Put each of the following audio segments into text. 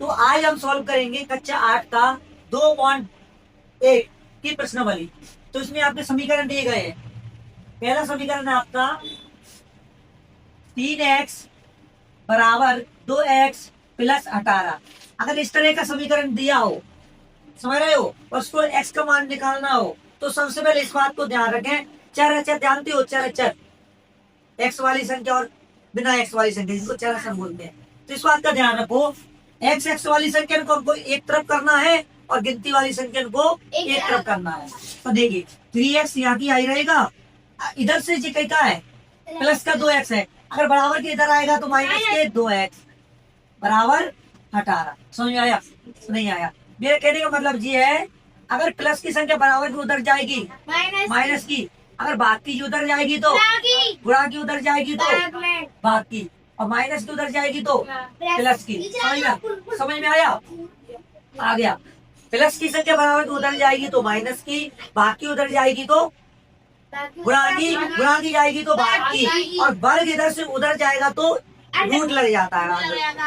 तो आज हम सॉल्व करेंगे कक्षा 8 का 2.1 की प्रश्नावली। तो इसमें आपके समीकरण दिए गए हैं। पहला समीकरण है आपका 3x बराबर 2x प्लस 18। अगर इस तरह का समीकरण दिया हो, समझ रहे हो, और उसको x का मान निकालना हो, तो सबसे पहले इस बात को ध्यान रखें, चर अचर जानते हो, चर अचर, x वाली संख्या और बिना x वाली संख्या, जिसको चर अचर बोलते हैं। तो इस बात का ध्यान रखो, x वाली संख्या को हमको एक तरफ करना है और गिनती वाली संख्या को एक तरफ करना है। तो देखिए 3x यहाँ की आई रहेगा, इधर से जी कहीं का है प्लस का 2x है, अगर बराबर के इधर आएगा तो माइनस के 2x बराबर 18। समझ में आया? नहीं आया? मेरे कहने का मतलब ये है, अगर प्लस की संख्या बराबर की उधर जाएगी माइनस की, अगर भाग की उधर जाएगी तो गुणा की उधर जाएगी तो भाग की, और माइनस की उधर जाएगी तो प्लस की। समझ में आया? आ गया। प्लस की संख्या बराबर की उधर जाएगी तो माइनस की, भाग की उधर जाएगी तो गुणा की जाएगी तो भाग की, और वर्ग इधर से उधर जाएगा तो रूट लग जाता है।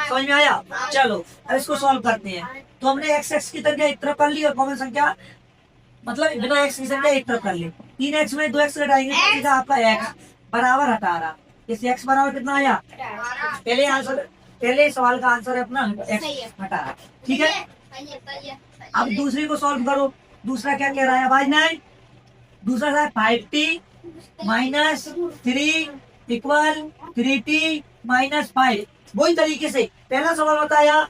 समझ में आया? चलो अब इसको सॉल्व करते हैं। तो हमने x की संख्या एक तरफ कर ली और कॉमन संख्या मतलब बिना x की संख्या एक तरफ कर ली। 3x में 2x घटाएंगे तो आपका x बराबर 18। इस x बराबर कितना आया? पहले सवाल का आंसर है अपना x 18। ठीक है, अब दूसरी को सॉल्व करो। दूसरा क्या कह रहा है भाई? नहीं, दूसरा है 5t minus 3 equal 3t minus 5। वही तरीके से पहला सवाल बताया,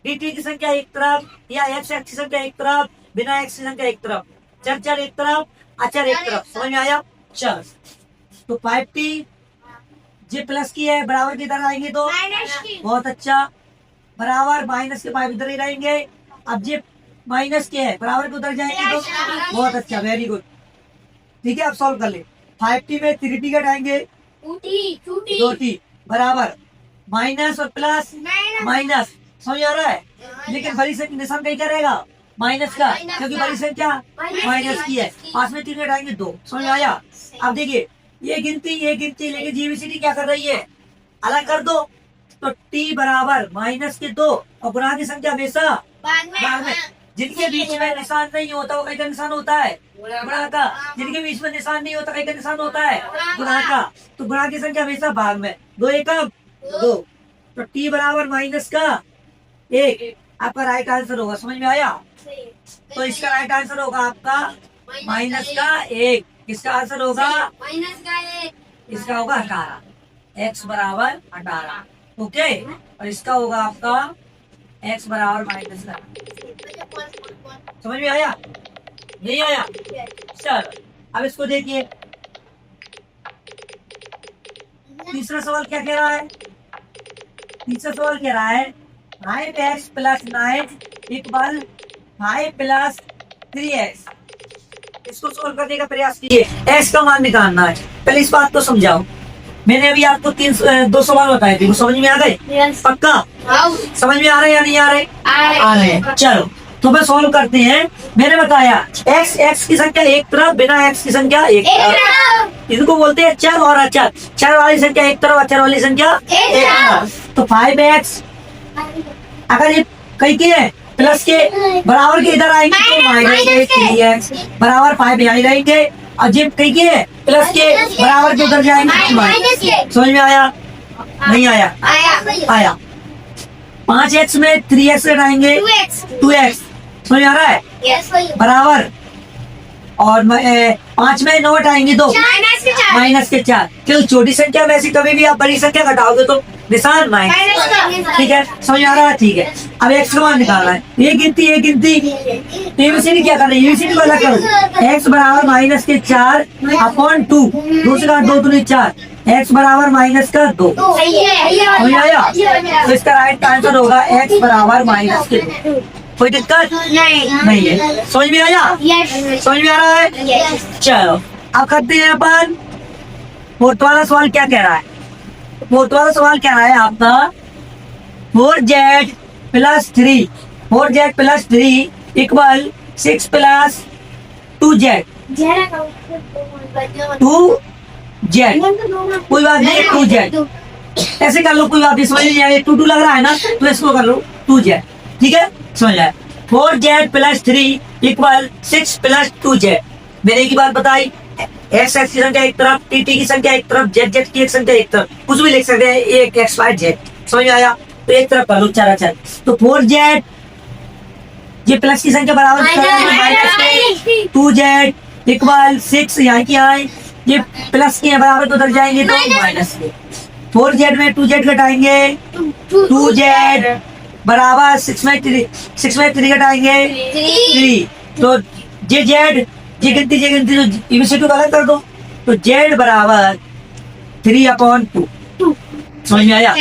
dt की संख्या एक तरफ या x की संख्या एक तरफ, बिना x की संख्या एक तरफ, चर एक तरफ, अचर एक तरफ। समझ में आया? चल, तो 5t जे प्लस की है, बराबर की इधर आएंगे तो बहुत अच्छा, बराबर माइनस के 5 इधर ही रहेंगे। अब जे माइनस के है, बराबर के उधर जाएंगे तो बहुत अच्छा, वेरी गुड। ठीक है, अब सॉल्व कर ले। 5t में 3t घटाएंगे 2t बराबर माइनस और प्लस माइनस। समझ आ रहा है? लेकिन बड़ी संख्या निशान कहीं करेगा माइनस का, क्योंकि बड़ी संख्या माइनस की है। पास में 3 घटाएंगे 2। समझ में आया? अब देखिए ये गिनती लेकिन जीबीसीडी क्या कर रही है? अलग कर दो। तो t बराबर माइनस के 2 और गुणा की संख्या हमेशा भाग में। जिनके बीच में निशान नहीं होता वो कहीं का निशान होता है गुणा का, जिनके बीच में निशान नहीं होता कहीं का निशान होता है गुणा का। तो गुणा की संख्या हमेशा भाग में, 2 एकम 2। तो t बराबर माइनस का 1 आपका राइट आंसर होगा। समझ में आया? तो इसका राइट आंसर होगा आपका माइनस का 1। किसका आंसर होगा? इसका होगा 18, x बराबर 18। ओके, और इसका होगा आपका x बराबर माइनस का। समझ में आया? नहीं आया? चलो अब इसको देखिए, तीसरा सवाल क्या कह रहा है? तीसरा सवाल कह रहा है 5x plus 9 equal 5 plus 3x। इसको सोल्व करने का प्रयास कीजिए। x का मान निकालना है। पहले इस बात को समझाओ। मैंने अभी आपको 2 सवाल बताए थे, वो समझ में आ गए? पक्का समझ में आ रहे या नहीं आ रहे? आ रहे हैं। चलो तो मैं सॉल्व करते हैं। मैंने बताया x की संख्या एक तरफ, बिना x की संख्या एक तरफ। इनको बोलते हैं चर और अचर। चर वाली संख्या एक तरफ, अचर वाली संख्या एक तरफ। तो 5x अगर ये कहीं की है प्लस के बराबर के इधर आएंगे तो माइनस के 3x बराबर 5 यहाँ रहेंगे, और जब कहीं की है प्लस के बराबर के उधर जाएंगे तो माइनस के। समझ में आया? नहीं आया? आया। 5x में 3x घटाएंगे 2x। समझ आ रहा है? बराबर, और 5 में 9 घटाएंगे तो माइनस के 4। क्यों? छोटी संख्या में ऐसी कभी भी आप बड़ी संख्या घटाओगे तो निशान माइनस। ठीक है, समझ आ रहा है? ठीक है, अब x का मान निकालना है। ये गिनती एबीसीडी क्या कर रही है? एबीसीडी वाला करो। x बराबर माइनस के 4 अपॉन 2, 2 से 2 दूनी 4, x बराबर माइनस का 2। समझ आया? तो इसका राइट आंसर होगा x बराबर माइनस के 2। कोई दिक्कत नहीं है? समझ में आया? समझ में आ रहा है? चलो अब करते हैं अपन फोर्थ वाला सवाल। क्या कह रहा है? फोर्थ वाला सवाल कह रहा है आपका 4z plus 3, 4z plus 3 equal 6 plus 2z। 2z कोई बात नहीं, 2z ऐसे कर लो, कोई बात नहीं, समझ नहीं आएगा। 2 2 लग रहा है ना, तो इसको कर लो 2z। ठीक है, समझ आया। 4z plus 3 equal 6 plus 2z। मैंने एक ही बात बताई, एक्स एक्स की संख्या एक तरफ, टी टी की संख्या एक तरफ, जेड जेड की एक संख्या एक तरफ, कुछ भी लिख सकते हैं, एक एक्स वाई जेड। समझ में आया? तो एक तरफ कर लो चार चार। तो 4z ये प्लस की संख्या बराबर माइनस 2z इक्वल 6, यहाँ की यहाँ ये प्लस के बराबर तो उधर जाएंगे तो माइनस के। 4z में 2z घटाएंगे, 2z बराबर 6 में 3 घटाएंगे 3। तो जे जेड ये गिनती तो इसे टू अलग कर दो, तो z बराबर 3/2। समझ में आया?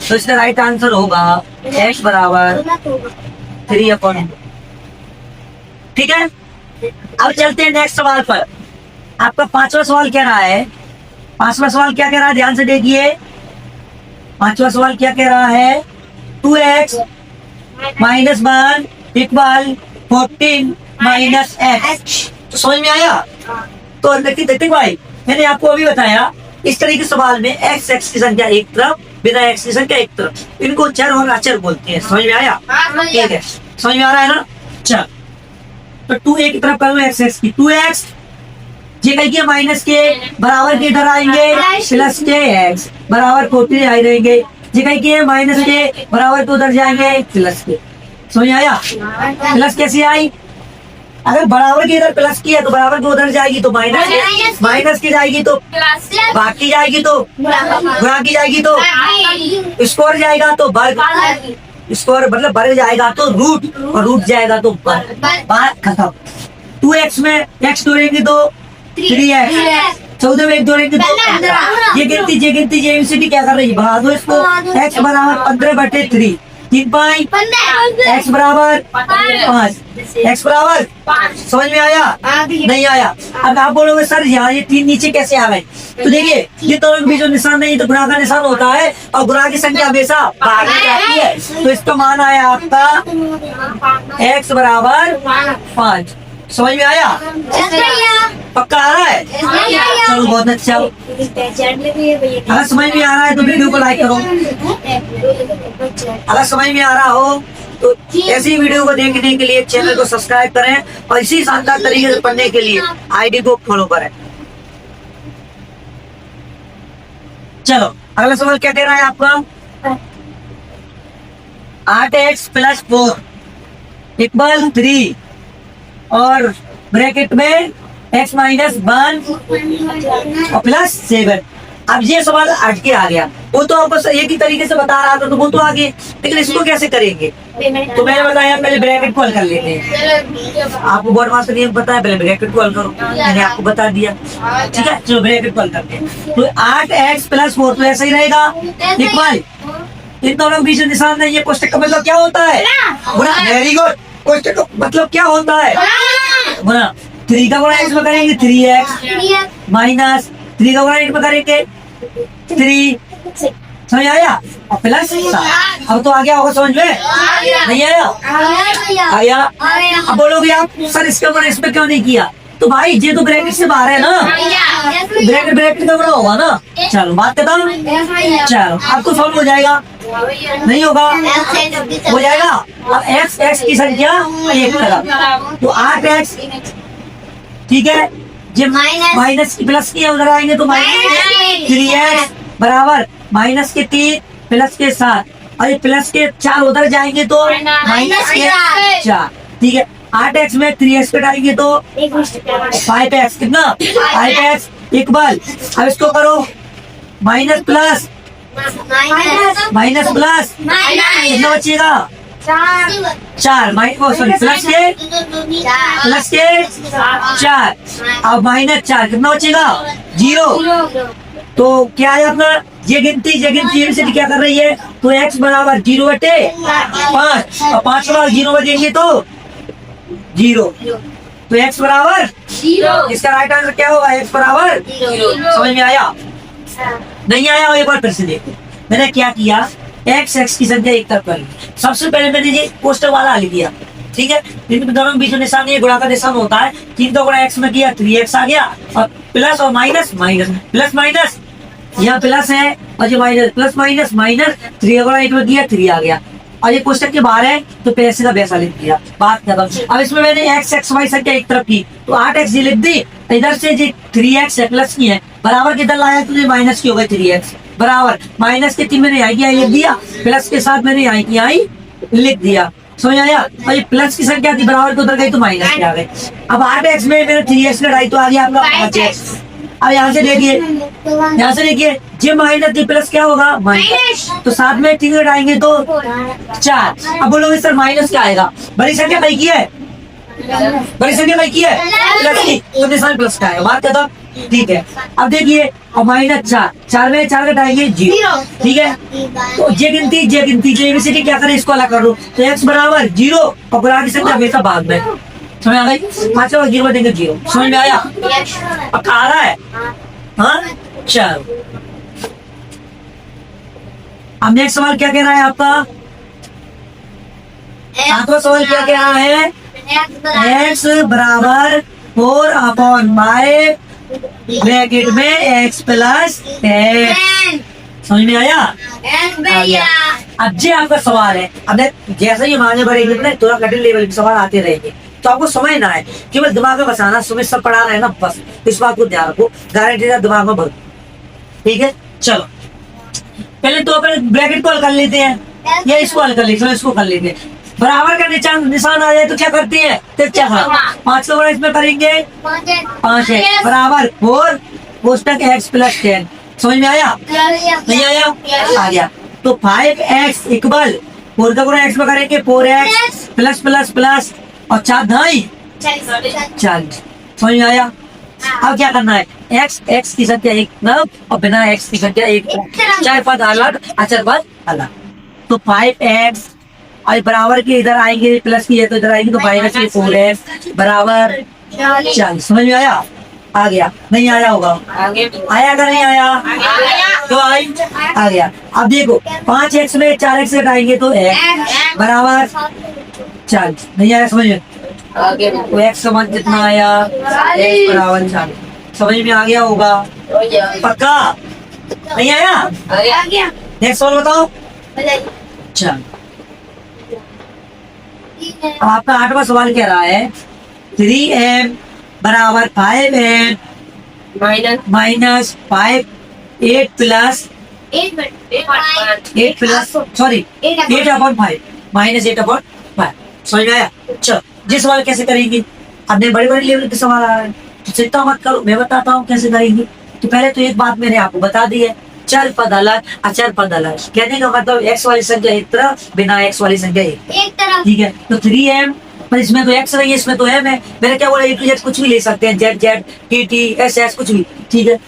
तो इसका राइट आंसर होगा x बराबर 3/2। ठीक है, अब चलते हैं नेक्स्ट सवाल पर। आपका 5वां सवाल कह रहा है, 5वां सवाल क्या कह रहा है, ध्यान से देखिए। 5वां सवाल क्या कह रहा है, 2x minus 1 equal 14 minus x। तो समझ में आया? तो देखते भाई, मैंने आपको अभी बताया इस तरह के सवाल में x x की संख्या एक तरफ, बिना x की संख्या एक तरफ, इनको चर और अचर बोलते हैं। समझ में आया? ठीक है, समझ में आ रहा है ना? चल, तो 2 एक तरफ कर लो x x की, 2x ये कहिए माइनस के बराबर के इधर आएंगे, प्लस के x बराबर 14 आई रहेंगे, ये कहिए माइनस के बराबर तो उधर जाएंगे प्लस के। समझ में आया? प्लस कैसे आई? अगर बराबर की इधर प्लस की है तो बराबर की उधर जाएगी तो माइनस के, माइनस की जाएगी तो बाकी जाएगी तो गुणा की जाएगी तो स्क्वायर जाएगा तो वर्ग, स्क्वायर मतलब वर्ग जाएगा तो रूट, और रूट जाएगा तो वर्ग। बात खत्म। 2x में x जोड़ेंगे तो 3x, 14 में 1 जोड़ेंगे तो 15। ये गिनती ये एमसीडी क्या कर रही है, बढ़ा दो इसको। x बराबर 15/3, 3 पाई x बराबर 5, x बराबर 5। समझ में आया? नहीं आया? अब आप बोलोगे सर यहाँ ये 3 नीचे कैसे आ गए? तो देखिए, ये तो भी जो निशान नहीं तो गुणा का निशान होता है, और गुणा की संख्या हमेशा भाग में जाती है। तो इसका मान आया आपका x बराबर 5। समझ में आया? पक्का आ रहा है? चलो बहुत अच्छा। अगर समझ में आ रहा है तो वीडियो को लाइक करो, अगर समझ में आ रहा हो तो ऐसी वीडियो को देखने के लिए चैनल को सब्सक्राइब करें, और इसी शानदार तरीके से पढ़ने के लिए आईडी को फॉलो करें। चलो अगला सवाल क्या दे रहा है आपका, 8x प्लस 4 इक्वल 3 और ब्रैकेट में x माइनस 1 और प्लस 7। अब ये सवाल हट के आ गया, वो तो आपको एक ही तरीके से बता रहा था तो वो तो आगे, लेकिन इसको कैसे करेंगे? तो मैंने बताया पहले ब्रैकेट को हल कर लेते हैं। आपको बोर्ड मास्टर नियम पता है, पहले ब्रैकेट को हल करो, मैंने आपको बता दिया। ठीक है, चलो ब्रैकेट को हल करते हैं। तो 8x प्लस 4 तो ऐसा ही रहेगा इक्वल, इन दोनों के बीच निशान नहीं है, कोष्टक का मतलब क्या होता है? गुणा। वेरी गुड, कोष्टक का मतलब क्या होता है? गुणा। 3 का गुणा इसमें करेंगे 3x माइनस 3 का गुणा इसमें करेंगे 3। समझ आया? और प्लस 7। अब तो आ गया होगा समझ में? नहीं आया? आ गया। अब बोलोगे आप सर इसके ऊपर इसमें क्यों नहीं किया? तो भाई ये तो ब्रैकेट से बाहर है ना, ब्रैकेट का बड़ा होगा ना। चलो बात खत्म। चलो अब तो सॉल्व हो जाएगा, नहीं होगा? हो जाएगा। अब x की संख्या एक तरफ, तो 8x ठीक है, जब माइनस की प्लस की उधर आएंगे तो माइनस 3x बराबर माइनस के 3 प्लस के 7, और ये प्लस के 4 उधर जाएंगे तो माइनस के 4। ठीक है, 8x में 3x कटाएंगे तो 5x, कितना 5x इक्वल, अब इसको करो माइनस प्लस कितना बचेगा 4, प्लस के 4, अब माइनस 4 कितना बचेगा 0। तो क्या है अपना ये गिनती से क्या कर रही है, तो x बराबर 0/5, और 5 बार 0 बचेंगे तो 0, तो x बराबर 0। इसका राइट आंसर क्या होगा, x बराबर 0। समझ में आया? नहीं आया? एक बार फिर से देखो मैंने क्या किया, x की संख्या एक तरफ कर, सबसे पहले मैंने ये पोस्टर वाला लिख दिया। ठीक है, इन दोनों के बीच में निशान ये गुणा का निशान होता है, 3 का गुणा x में किया 3x आ गया, और प्लस और माइनस प्लस माइनस, यहाँ प्लस है और ये माइनस प्लस माइनस माइनस 3 अगर 8 में किया 3 आ गया, और ये क्वेश्चन के बाहर है तो पैसे का वैसा लिख दिया, बात खत्म। अब इसमें मैंने एक्स एक्स वाई संख्या एक तरफ की तो 8x ये लिख दी, इधर से जी 3x है प्लस की है, बराबर किधर लाया तुझे माइनस की हो गई 3x, बराबर माइनस के 3 मैंने आई की आई लिख दिया, प्लस के साथ मैंने आई की आई लिख दिया, समझ आया। और ये प्लस की संख्या थी बराबर को उधर गई तो माइनस के आ गए। अब 8x में मैंने 3x घटाई तो आ गया आपका 5x। अब यहाँ से देखिए ये माइनस जी प्लस क्या होगा माइनस, तो साथ में 3 घटाएंगे तो 4। अब बोलोगे सर माइनस क्या आएगा, बड़ी संख्या कई की है, बड़ी संख्या कई की है प्लस की, तो निशान प्लस का आएगा, बात खत्म, ठीक है। अब देखिए और माइनस 4, 4 में 4 घटाएंगे 0, ठीक है। तो ये गिनती जेबीसीडी क्या करें, इसको अलग कर दो तो x बराबर 0 और गुणा की संख्या हमेशा भाग में, समझ आ गई। पांचों का 0 देंगे 0, समझ में आया, अब आ रहा है, हाँ चलो। अब नेक्स्ट सवाल क्या कह रहा है आपका, आपका सवाल क्या कह रहा है, x बराबर 4 अपॉन y ब्रैकेट में x प्लस 10, समझ में आया, आ गया। अब ये आपका सवाल है, अब जैसे ही हम आगे बढ़ेंगे ना थोड़ा कठिन लेवल के सवाल आते रहेंगे, तो आपको समझना है, केवल दिमाग में बसाना, सुबह सब पढ़ा रहे हैं ना बस, इस बात को ध्यान रखो, गारंटी दिमाग में भर, ठीक है। चलो पहले तो अपन ब्रैकेट को हल कर लेते हैं, या इसको हल कर लेते हैं, इसको कर लेते हैं। बराबर का निशान आ जाए तो क्या करते हैं, तिरछा खा, 5 को इसमें करेंगे 5 है बराबर 4 कोष्टक x प्लस 10, समझ में आया, नहीं आया, आ गया। तो 5x इक्वल 4 का गुणा x में करेंगे 4x प्लस प्लस प्लस और 4 ढाई 40, समझ में आया। अब क्या करना है, x की संख्या एक नब और बिना x की संख्या एक, 4 पद अलग अचर पद अलग, तो 5x और बराबर के इधर आएंगे प्लस की है तो इधर आएंगे तो माइनस की 4x बराबर 40, समझ में आया, आ गया, नहीं आया होगा, आया का नहीं आया, तो आ गया। अब देखो 5x में 4x घटाएंगे तो x बराबर 40, नहीं आया समझ में, तो x समान कितना आया, x बराबर 40, समझ में आ गया होगा, पक्का, नहीं आया, नेक्स्ट सवाल बताओ। चल अब आपका 8वां सवाल कह रहा है 3m बराबर 5m minus 5 8 plus 8 upon 5 minus 8 upon 5, समझ में आया। चलो ये सवाल कैसे करेंगे, अपने बड़े बड़े लेवल के सवाल आ रहे हैं, तो चिंता मत करो, मैं बताता हूँ कैसे करेंगे। तो पहले तो एक बात मैंने आपको बता दी है, चर पद अलग अचर पद अलग, कहने का मतलब x वाली संख्या एक तरफ बिना x वाली संख्या एक तरफ, ठीक है। तो 3m पर इसमें तो x रही है, इसमें तो m है, मैंने क्या बोला a to z कुछ भी ले सकते हैं, z z t t s s कुछ भी, ठीक है।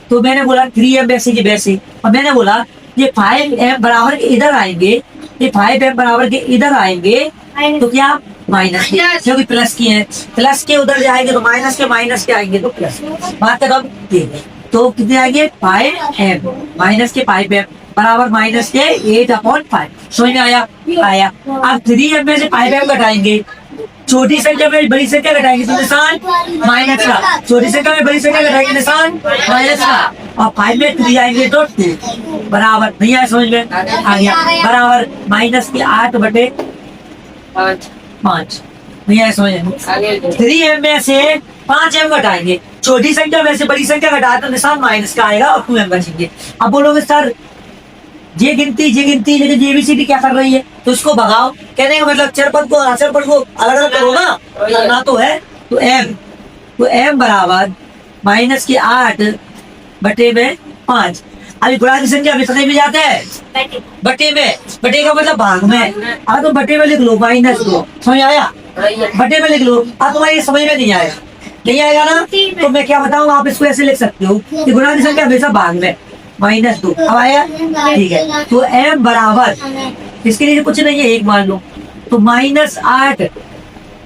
तो मैंने बोला 3m वैसे की वैसे, और मैंने बोला ये 5m बराबर के इधर आएंगे, ये 5m बराबर के इधर आएंगे तो क्या माइनस के, क्योंकि प्लस की है, प्लस के उधर जाएंगे तो माइनस के आएंगे तो प्लस, बात खत्म, ठीक है। तो कितने आएंगे 5m माइनस के 5m बराबर माइनस के 8 अपॉन 5, समझ में आया, आया। अब 3m में से 5m घटाएंगे, छोटी संख्या में बड़ी संख्या घटाएंगे तो निशान माइनस का, छोटी संख्या में बड़ी संख्या घटाएंगे निशान माइनस का, और 5 में 3 आएंगे तो 2 बराबर, नहीं आया समझ में, आ गया, बराबर माइनस के 8/5, नहीं आया समझ में। 3m में से 5m घटाएंगे, छोटी संख्या में से बड़ी संख्या घटाए तो निशान माइनस का आएगा और 2m बचेंगे। अब बोलोगे सर ये गिनती लेकिन जेबीसीडी क्या कर रही है, तो इसको भगाओ, कहने का मतलब चर पद को अचर पद को अलग अलग करो ना, करना तो है, तो m बराबर माइनस के 8/5, अभी गुणा की संख्या विषय में जाता है बटे में, बटे का मतलब भाग में, अब तुम बटे में लिख लो -2, समझ आया, बटे में लिख लो। अब तुम्हारी समझ में नहीं आएगा, नहीं आएगा ना, तो मैं क्या बताऊँ, आप इसको ऐसे लिख सकते हो कि गुणा की संख्या हमेशा भाग में -2, अब आया, ठीक है। तो m बराबर इसके लिए कुछ नहीं है, 1 मान लो, तो -8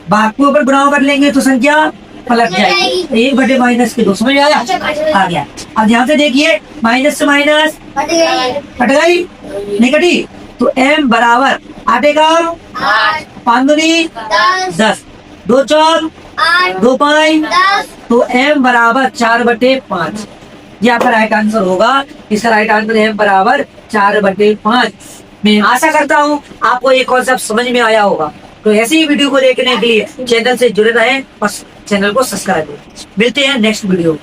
भाग के ऊपर गुणा कर लेंगे तो संख्या पलट जाएगी, 1/-2, समझ आया, आ गया। अब ध्यान से देखिए, माइनस से माइनस कट गई, नहीं कटी, तो m बराबर 8 का 5 दूनी 10, 2 4 2 5, तो m बराबर 4/5, ये आपका राइट आंसर होगा। इसका राइट आंसर है बराबर 4/5। मैं आशा करता हूँ आपको ये कॉन्सेप्ट समझ में आया होगा। तो ऐसी ही वीडियो को देखने के लिए चैनल से जुड़े रहें और चैनल को सब्सक्राइब करें। मिलते हैं नेक्स्ट वीडियो।